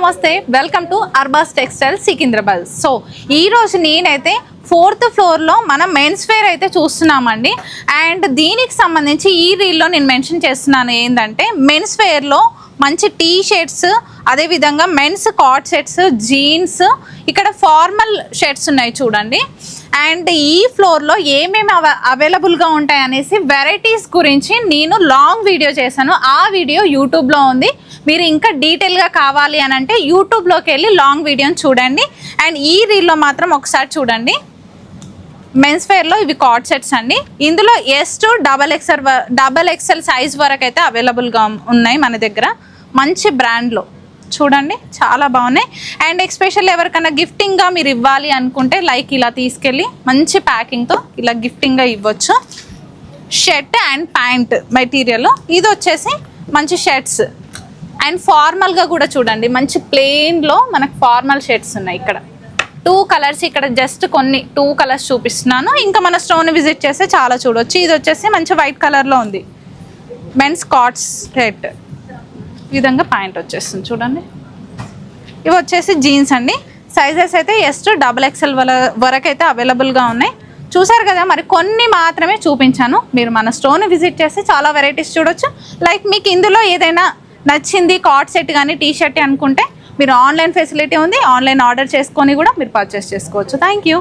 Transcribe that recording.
నమస్తే welcome to Arbaz textile Secunderabad. So ఈ రోజు నేనైతే 4th ఫ్లోర్లో మనం మెన్స్ వేర్ అయితే చూస్తున్నామండి. అండ్ దీనికి సంబంధించి ఈ రీల్లో నేను మెన్షన్ చేస్తున్నాను ఏంటంటే మెన్స్ వేర్లో మంచి టీ షర్ట్స్, అదేవిధంగా మెన్స్ కాట్ సెట్స్, జీన్స్, ఇక్కడ ఫార్మల్ షర్ట్స్ ఉన్నాయి చూడండి. అండ్ ఈ ఫ్లోర్లో ఏమేమి అవైలబుల్గా ఉంటాయి అనేసి వెరైటీస్ గురించి నేను లాంగ్ వీడియో చేశాను. ఆ వీడియో యూట్యూబ్లో ఉంది. మీరు ఇంకా డీటెయిల్గా కావాలి అని అంటే యూట్యూబ్లోకి వెళ్ళి లాంగ్ వీడియోని చూడండి. అండ్ ఈ రీల్లో మాత్రం ఒకసారి చూడండి. మెన్స్ వేర్లో ఇవి కార్డ్ సెట్స్ అండి. ఇందులో S to XXL సైజ్ వరకు అయితే అవైలబుల్గా ఉన్నాయి మన దగ్గర. మంచి బ్రాండ్లో చూడండి, చాలా బాగున్నాయి. అండ్ ఎస్పెషల్ ఎవరికైనా గిఫ్టింగ్గా మీరు ఇవ్వాలి అనుకుంటే లైక్ ఇలా తీసుకెళ్ళి మంచి ప్యాకింగ్తో ఇలా గిఫ్టింగ్గా ఇవ్వచ్చు. షర్ట్ అండ్ ప్యాంట్ మెటీరియల్ ఇది వచ్చేసి మంచి షర్ట్స్. అండ్ ఫార్మల్గా కూడా చూడండి, మంచి ప్లెయిన్లో మనకు ఫార్మల్ షర్ట్స్ ఉన్నాయి. ఇక్కడ 2 కలర్స్, ఇక్కడ జస్ట్ కొన్ని 2 కలర్స్ చూపిస్తున్నాను. ఇంకా మన స్టోన్ విజిట్ చేస్తే చాలా చూడవచ్చు. ఇది వచ్చేసి మంచి వైట్ కలర్లో ఉంది. మెన్స్ కాట్స్ సెట్ ఈ విధంగా ప్యాంట్ వచ్చేస్తుంది చూడండి. ఇవి వచ్చేసి జీన్స్ అండి. సైజెస్ అయితే S to XXL వరకు అయితే అవైలబుల్గా ఉన్నాయి. చూసారు కదా, మరి కొన్ని మాత్రమే చూపించాను. మీరు మన స్టోర్ని విజిట్ చేస్తే చాలా వెరైటీస్ చూడొచ్చు. లైక్ మీకు ఇందులో ఏదైనా నచ్చింది కాట్ సెట్ కానీ టీ షర్ట్ అనుకుంటే మీరు ఆన్లైన్ ఫెసిలిటీ ఉంది. ఆన్లైన్ ఆర్డర్ చేసుకొని కూడా మీరు పర్చేస్ చేసుకోవచ్చు. Thank you.